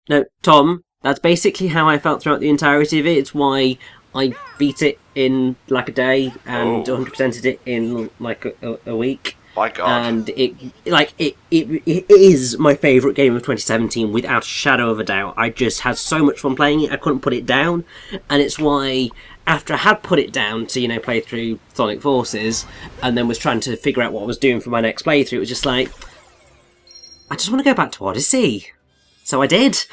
No, Tom, that's basically how I felt throughout the entirety of it. It's why I beat it in like a day and Oh. 100%ed it in like a week. My God. And it is my favourite game of 2017 without a shadow of a doubt. I just had so much fun playing it, I couldn't put it down. And it's why, after I had put it down to, play through Sonic Forces, and then was trying to figure out what I was doing for my next playthrough, it was just like, I just want to go back to Odyssey. So I did.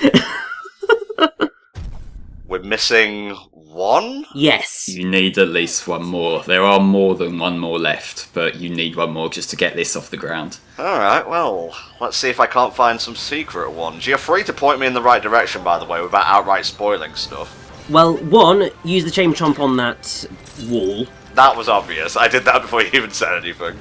We're missing one? Yes. You need at least one more. There are more than one more left, but you need one more just to get this off the ground. Alright, well, let's see if I can't find some secret ones. You're free to point me in the right direction, by the way, without outright spoiling stuff. Well, one, use the chain chomp on that wall. That was obvious. I did that before you even said anything.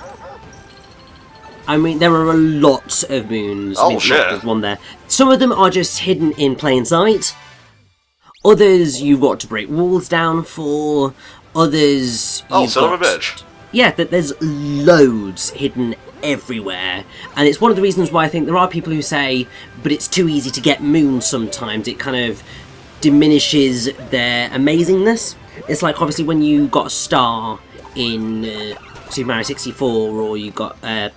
I mean, there are a lot of moons. Oh, I mean, shit. There's one there. Some of them are just hidden in plain sight. Others you've got to break walls down for. Others you've son got... of a bitch. Yeah, there's loads hidden everywhere. And it's one of the reasons why I think there are people who say, but it's too easy to get moons sometimes. It kind of diminishes their amazingness. It's like, obviously, when you got a star in Super Mario 64, or you got a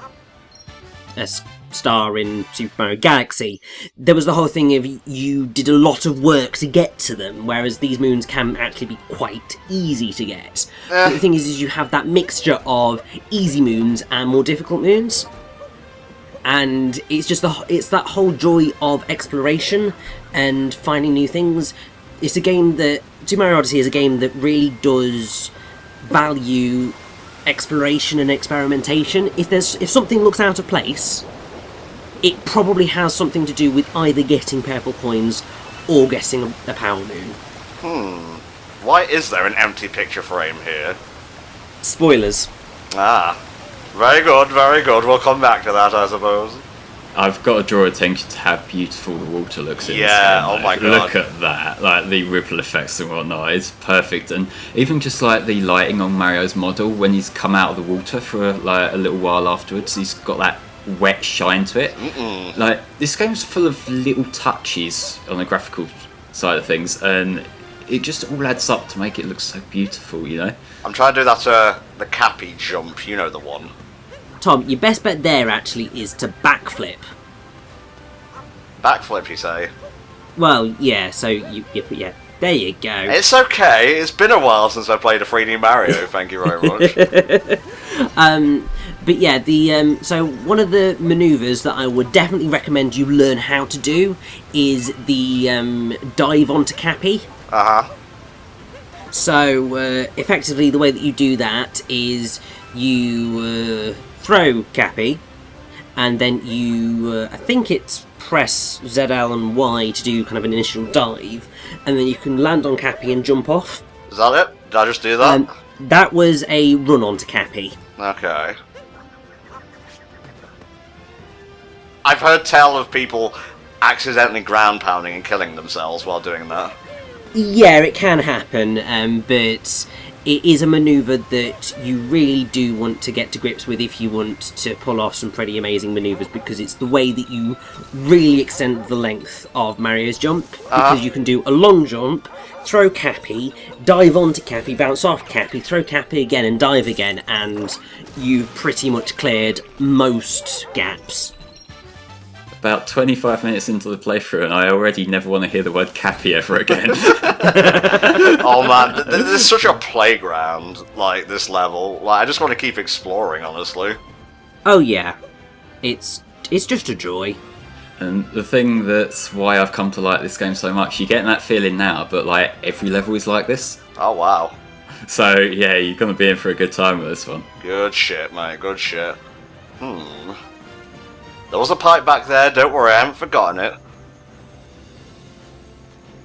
star in Super Mario Galaxy, there was the whole thing of you did a lot of work to get to them, whereas these moons can actually be quite easy to get. But the thing is you have that mixture of easy moons and more difficult moons, and it's just it's that whole joy of exploration and finding new things. It's a game that Super Mario Odyssey is a game that really does value exploration and experimentation. If something looks out of place, it probably has something to do with either getting purple coins or getting a power moon. Why is there an empty picture frame here? Spoilers. Ah. Very good, very good. We'll come back to that, I suppose. I've got to draw attention to how beautiful the water looks in this Yeah, game, oh though. my God. Look at that, like the ripple effects and whatnot, it's perfect. And even just like the lighting on Mario's model, when he's come out of the water for like a little while afterwards, he's got that wet shine to it. Like, this game's full of little touches on the graphical side of things, and it just all adds up to make it look so beautiful, I'm trying to do that, the Cappy jump, you know the one. Tom, your best bet there actually is to backflip. Backflip, you say? Well, yeah, so yeah, there you go. It's okay, it's been a while since I played a 3D Mario, thank you very much. But yeah, so one of the manoeuvres that I would definitely recommend you learn how to do is the dive onto Cappy. Uh-huh. So effectively the way that you do that is you throw Cappy, and then you, I think it's press ZL and Y to do kind of an initial dive, and then you can land on Cappy and jump off. Is that it? Did I just do that? That was a run onto Cappy. Okay. I've heard tell of people accidentally ground pounding and killing themselves while doing that. Yeah, it can happen, but it is a manoeuvre that you really do want to get to grips with if you want to pull off some pretty amazing manoeuvres, because it's the way that you really extend the length of Mario's jump, because you can do a long jump, throw Cappy, dive onto Cappy, bounce off Cappy, throw Cappy again and dive again, and you've pretty much cleared most gaps. About 25 minutes into the playthrough, and I already never want to hear the word Cappy ever again. Oh man, there's such a playground, like, this level. Like, I just want to keep exploring, honestly. Oh yeah, it's just a joy. And the thing that's why I've come to like this game so much, you're getting that feeling now, but like every level is like this. Oh wow. So yeah, you're going to be in for a good time with this one. Good shit, mate, good shit. There was a pipe back there, don't worry, I haven't forgotten it.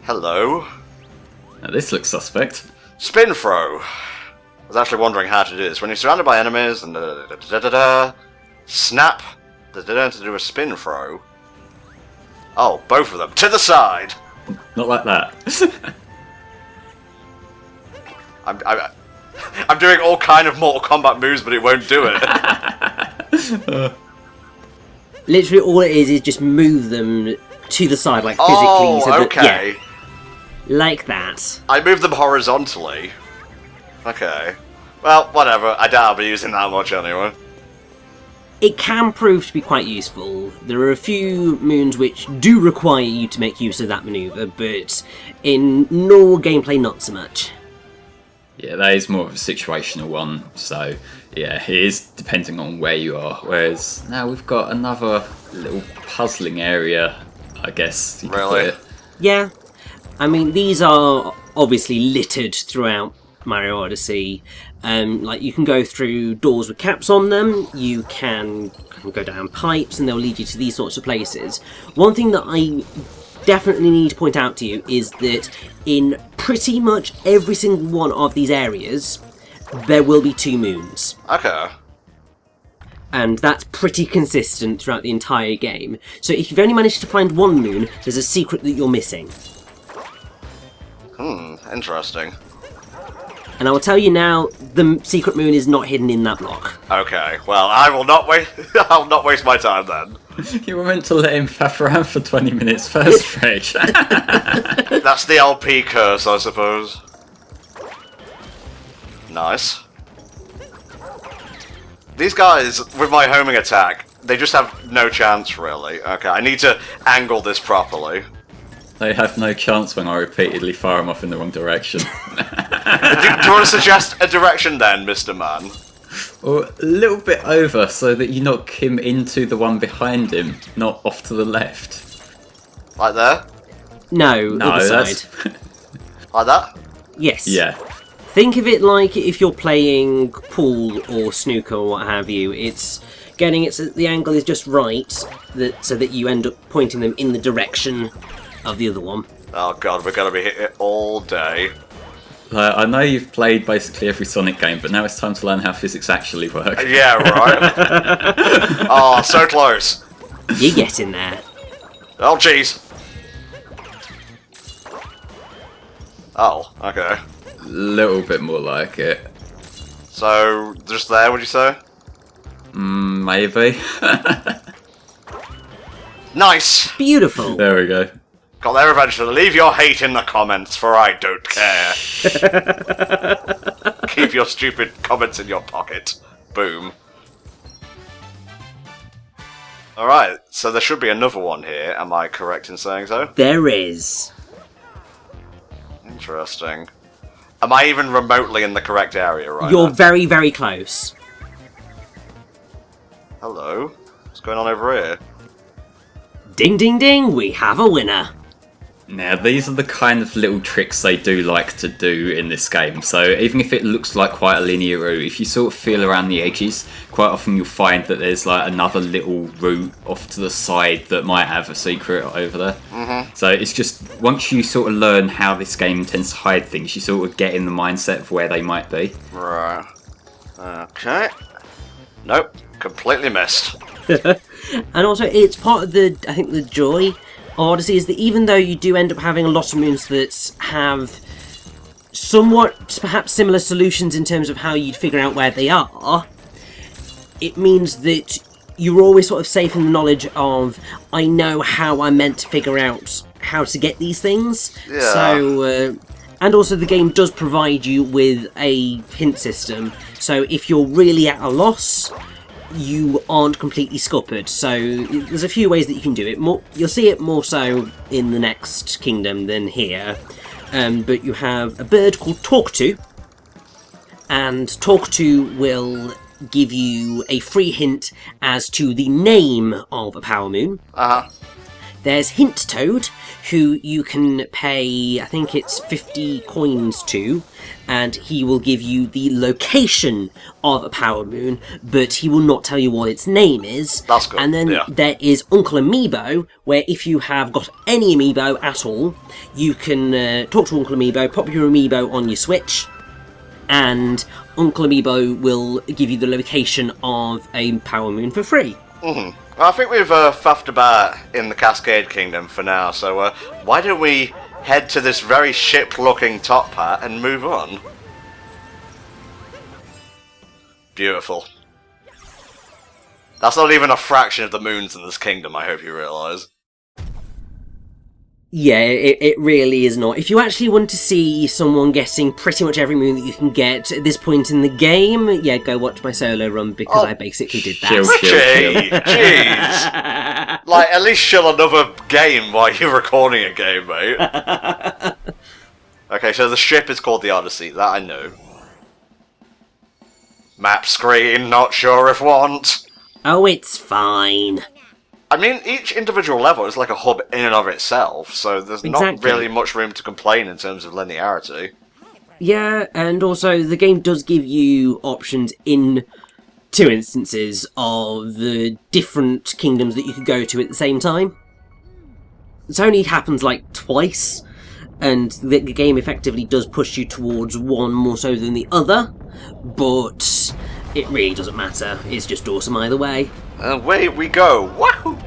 Hello? Now, this looks suspect. Spin throw. I was actually wondering how to do this. When you're surrounded by enemies, and snap, to do a spin throw. Oh, both of them. To the side! Not like that. I'm doing all kind of Mortal Kombat moves, but it won't do it. Literally all it is just move them to the side, like physically. Oh, so that, okay. Yeah, like that. I moved them horizontally. Okay. Well, whatever. I doubt I'll be using that much anyway. It can prove to be quite useful. There are a few moons which do require you to make use of that manoeuvre, but in normal gameplay, not so much. Yeah, that is more of a situational one, so yeah, it is depending on where you are. Whereas now we've got another little puzzling area, I guess you could put Really? it. Yeah, I mean, these are obviously littered throughout Mario Odyssey. Like, you can go through doors with caps on them, you can go down pipes, and they'll lead you to these sorts of places. One thing that I definitely need to point out to you is that in pretty much every single one of these areas, there will be 2 moons. Okay. And that's pretty consistent throughout the entire game. So if you've only managed to find 1 moon, there's a secret that you're missing. Interesting. And I will tell you now, the secret moon is not hidden in that block. Okay, well, I will not wait. I'll not waste my time then. You were meant to let him faff around for 20 minutes first, Reg. That's the LP curse, I suppose. Nice. These guys, with my homing attack, they just have no chance, really. Okay, I need to angle this properly. They have no chance when I repeatedly fire them off in the wrong direction. Do you want to suggest a direction then, Mr. Man? Or a little bit over so that you knock him into the one behind him, not off to the left. Like there? No, other that's... side. Like that? Yes. Yeah. Think of it like if you're playing pool or snooker or what have you. It's getting it so that the angle is just right, so that you end up pointing them in the direction of the other one. Oh god, we're gonna be hitting it all day. I know you've played basically every Sonic game, but now it's time to learn how physics actually work. Yeah, right. Oh, so close. You're getting there. Oh, jeez. Oh, okay. Little bit more like it. So, just there, would you say? Maybe. Nice! Beautiful. There we go. Got there eventually. Leave your hate in the comments, for I don't care. Keep your stupid comments in your pocket. Boom. Alright, so there should be another one here. Am I correct in saying so? There is. Interesting. Am I even remotely in the correct area right You're now? very, very close. Hello? What's going on over here? Ding, ding, ding, we have a winner. Now, these are the kind of little tricks they do like to do in this game. So even if it looks like quite a linear route, if you sort of feel around the edges, quite often you'll find that there's like another little route off to the side that might have a secret over there. Mm-hmm. So it's just, once you sort of learn how this game tends to hide things, you sort of get in the mindset of where they might be. Right. Okay. Nope. Completely missed. And also, it's part of the, I think, the joy of Odyssey is that even though you do end up having a lot of moons that have somewhat, perhaps, similar solutions in terms of how you'd figure out where they are, it means that you're always sort of safe in the knowledge of, I know how I'm meant to figure out how to get these things. Yeah. So, and also the game does provide you with a hint system, so if you're really at a loss, you aren't completely scuppered. So there's a few ways that you can do it. You'll see it more so in the next kingdom than here. But you have a bird called Talk To, and Talk To will give you a free hint as to the name of a power moon. Uh-huh. There's Hint Toad, who you can pay, I think it's 50 coins to, and he will give you the location of a power moon, but he will not tell you what its name is. That's good, And then yeah. there is Uncle Amiibo, where if you have got any Amiibo at all, you can talk to Uncle Amiibo, pop your Amiibo on your Switch, and Uncle Amiibo will give you the location of a power moon for free. Mm-hmm. Well, I think we've faffed about in the Cascade Kingdom for now, so why don't we head to this very ship-looking top hat and move on? Beautiful. That's not even a fraction of the moons in this kingdom, I hope you realise. Yeah, it really is not. If you actually want to see someone getting pretty much every moon that you can get at this point in the game, yeah, go watch my solo run, because I basically did that. Richie! Jeez! Like, at least shill another game while you're recording a game, mate. Okay, so the ship is called the Odyssey, that I know. Map screen, not sure if want. Oh, it's fine. I mean, each individual level is like a hub in and of itself, so there's not really much room to complain in terms of linearity. Yeah, and also the game does give you options in 2 instances of the different kingdoms that you could go to at the same time. It only happens like twice, and the game effectively does push you towards one more so than the other, but it really doesn't matter. It's just awesome either way. Away we go! Wahoo!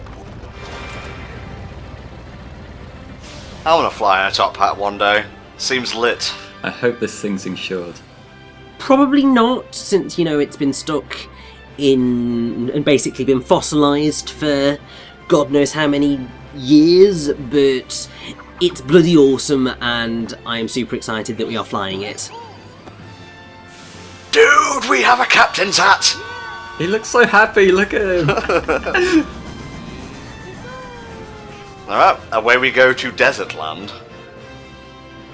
I want to fly in a top hat one day. Seems lit. I hope this thing's insured. Probably not, since, you know, it's been stuck in and basically been fossilised for God knows how many years, but it's bloody awesome, and I am super excited that we are flying it. Dude, we have a captain's hat! He looks so happy, look at him! Alright, away we go to Desert Land.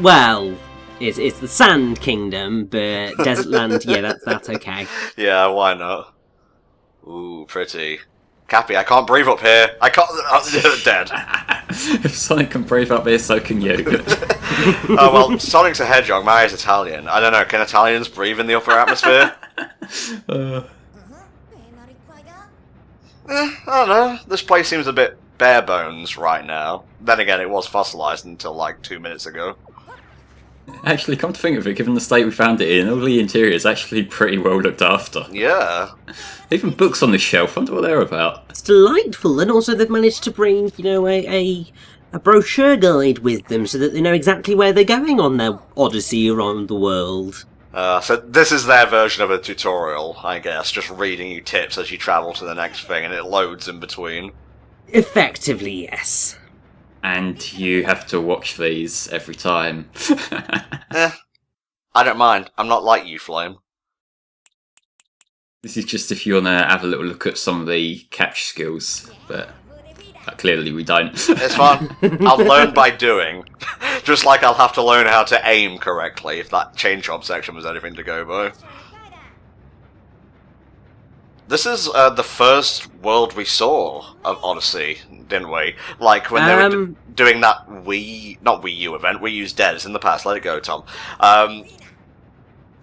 Well, it's the Sand Kingdom, but Desert Land, yeah, that's okay. Yeah, why not? Ooh, pretty. Cappy, I can't breathe up here. I can't... I'm dead. If Sonic can breathe up here, so can you. Oh, well, Sonic's a hedgehog, Mario's Italian. I don't know, can Italians breathe in the upper atmosphere? I don't know. This place seems a bit bare bones right now. Then again, it was fossilised until like 2 minutes ago. Actually, come to think of it, given the state we found it in, all the interior is actually pretty well looked after. Yeah. Even books on the shelf, I wonder what they're about. It's delightful, and also they've managed to bring, you know, a brochure guide with them so that they know exactly where they're going on their odyssey around the world. So this is their version of a tutorial, I guess, just reading you tips as you travel to the next thing, and it loads in between. Effectively, yes. And you have to watch these every time. I don't mind. I'm not like you, Flame. This is just if you want to have a little look at some of the capture skills, but clearly we don't. It's fun. I'll learn by doing. Just like I'll have to learn how to aim correctly if that chain chomp section was anything to go by. This is the first world we saw of Odyssey, didn't we? Like when they were doing that not Wii U event, we used Des in the past, let it go, Tom.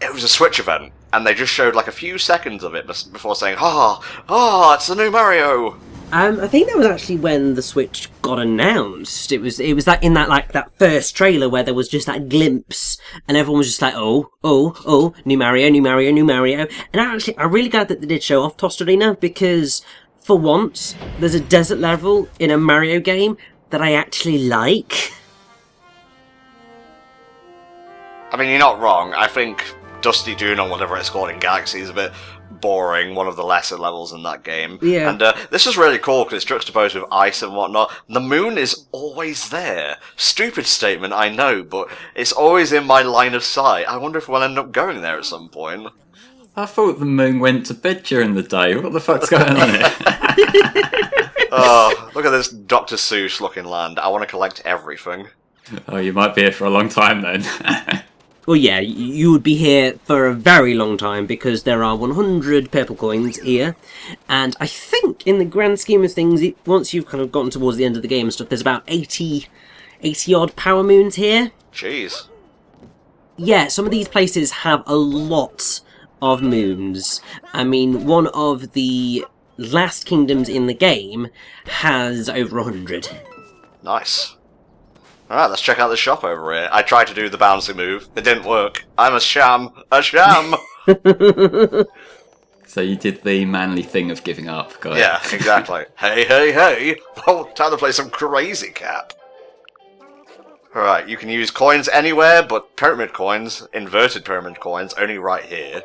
It was a Switch event, and they just showed like a few seconds of it before saying, it's the new Mario! I think that was actually when the Switch got announced. It was that in that first trailer where there was just that glimpse, and everyone was just like, oh, new Mario, new Mario, new Mario. And actually, I'm really glad that they did show off Tostarena, because for once, there's a desert level in a Mario game that I actually like. I mean, you're not wrong. I think Dusty Dune, or whatever it's called in Galaxy, is a bit boring, one of the lesser levels in that game. Yeah. And this is really cool because it's juxtaposed with ice and whatnot. The moon is always there. Stupid statement, I know, but it's always in my line of sight. I wonder if we'll end up going there at some point. I thought the moon went to bed during the day. What the fuck's going on here? Oh, look at this Dr. Seuss looking land. I want to collect everything. Oh, you might be here for a long time then. Well, yeah, you would be here for a very long time, because there are 100 purple coins here, and I think in the grand scheme of things, once you've kind of gotten towards the end of the game and stuff, there's about 80 odd power moons here. Jeez. Yeah, some of these places have a lot of moons. I mean, one of the last kingdoms in the game has over 100. Nice. Alright, let's check out the shop over here. I tried to do the bouncing move. It didn't work. I'm a sham. A sham! So you did the manly thing of giving up, got it? Yeah, exactly. Hey! Oh, time to play some crazy cap. Alright, you can use coins anywhere, but pyramid coins, inverted pyramid coins, only right here.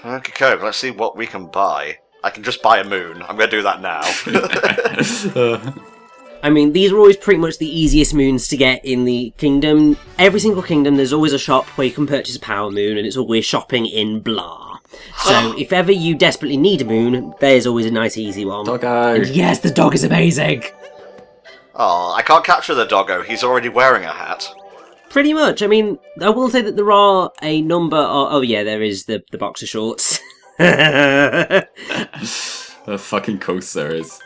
Okay, let's see what we can buy. I can just buy a moon. I'm going to do that now. I mean, these are always pretty much the easiest moons to get in the kingdom. Every single kingdom, there's always a shop where you can purchase a power moon, and it's always shopping in blah. So if ever you desperately need a moon, there's always a nice easy one. Doggo! And yes, the dog is amazing! Oh, I can't capture the doggo. He's already wearing a hat. Pretty much. I mean, I will say that there are a number of... Oh yeah, there is the boxer shorts. Of fucking course there is.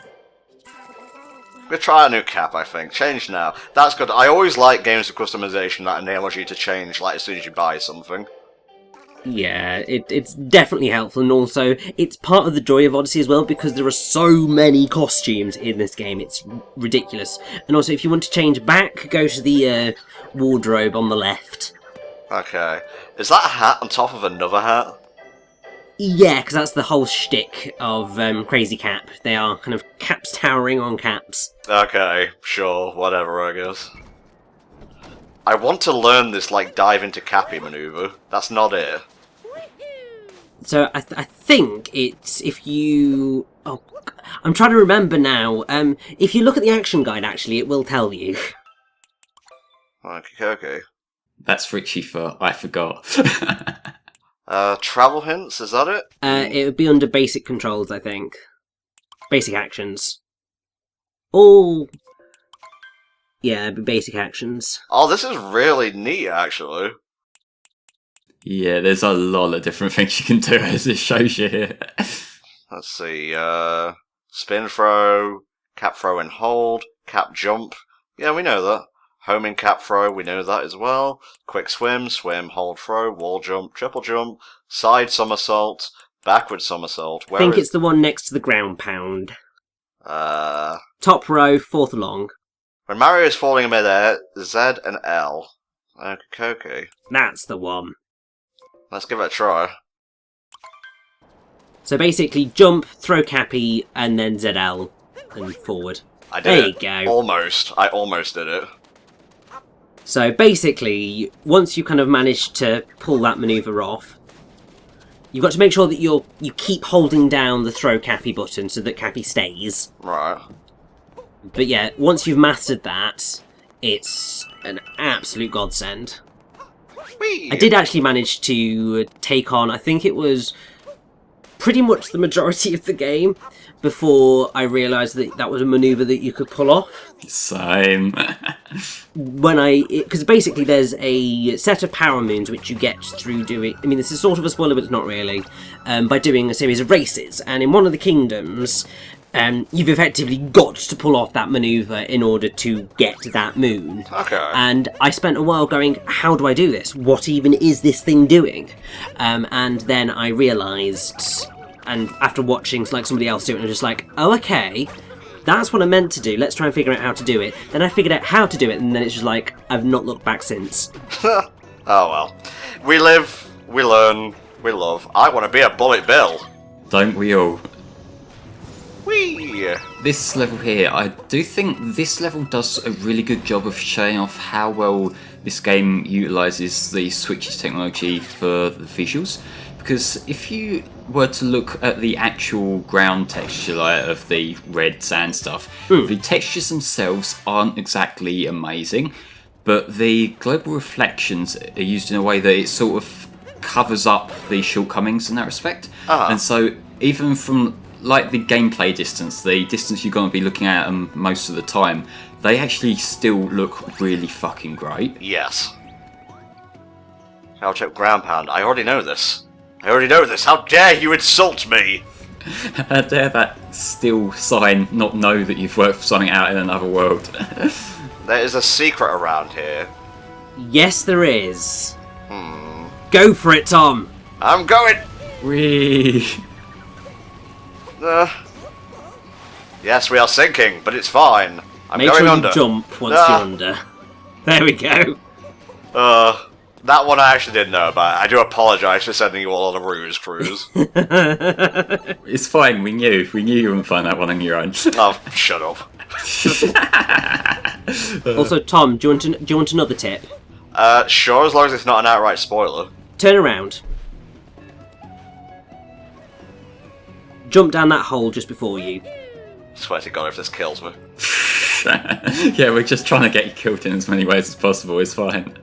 We'll try a new cap, I think. Change now. That's good. I always like games with customization that enables you to change, like, as soon as you buy something. Yeah, it's definitely helpful, and also, it's part of the joy of Odyssey as well, because there are so many costumes in this game, it's ridiculous. And also, if you want to change back, go to the wardrobe on the left. Okay. Is that a hat on top of another hat? Yeah, because that's the whole shtick of Crazy Cap. They are kind of caps towering on caps. Okay, sure, whatever, I guess. I want to learn this, like, dive into Cappy maneuver. That's not it. So I think it's if you... Oh, I'm trying to remember now. If you look at the action guide, actually, it will tell you. Okay. That's Richie for I forgot. Travel hints, is that it? It would be under basic controls, I think. Basic actions. Oh... Yeah, it'd be basic actions. Oh, this is really neat, actually. Yeah, there's a lot of different things you can do as it shows you here. Let's see, spin throw, cap throw and hold, cap jump. Yeah, we know that. Homing cap throw, we know that as well. Quick swim, hold throw, wall jump, triple jump, side somersault, backward somersault. I think it's the one next to the ground pound. Top row, fourth along. When Mario is falling in midair, Z and L. Okay. That's the one. Let's give it a try. So basically, jump, throw Cappy, and then ZL, and forward. I did there it. You go. Almost. I almost did it. So basically, once you kind of manage to pull that maneuver off, you've got to make sure that you keep holding down the throw Cappy button so that Cappy stays. Right. But yeah, once you've mastered that, it's an absolute godsend. Whee! I did actually manage to take on, I think it was pretty much the majority of the game before I realised that that was a manoeuvre that you could pull off. Same. Because basically there's a set of power moons which you get through doing, I mean this is sort of a spoiler but it's not really, by doing a series of races, and in one of the kingdoms you've effectively got to pull off that manoeuvre in order to get that moon. Okay. And I spent a while going, how do I do this? What even is this thing doing? And then I realised, and after watching like somebody else do it, I'm just like, oh, okay, that's what I meant to do. Let's try and figure out how to do it. Then I figured out how to do it, and then it's just like, I've not looked back since. Oh well. We live, we learn, we love. I want to be a Bullet Bill. Don't we all? Whee! This level here, I do think this level does a really good job of showing off how well this game utilises the Switch's technology for the visuals. Because if you were to look at the actual ground texture of the red sand stuff, the textures themselves aren't exactly amazing, but the global reflections are used in a way that it sort of covers up the shortcomings in that respect. And so even from like the gameplay distance, the distance you're going to be looking at them most of the time, they actually still look really fucking great. Yes. I'll check ground pound. I already know this. How dare you insult me? How dare that still sign not know that you've worked something out in another world? There is a secret around here. Yes, there is. Go for it, Tom. I'm going. Whee! Yes, we are sinking, but it's fine. I'm Make going sure under. you jump once you're under. There we go. That one I actually didn't know about. I do apologise for sending you all on a ruse cruise. It's fine, we knew you wouldn't find that one on your own. Oh, shut up. Also, Tom, do you want another tip? Sure, as long as it's not an outright spoiler. Turn around. Jump down that hole just before you. Swear to God if this kills me. Yeah, we're just trying to get you killed in as many ways as possible. It's fine.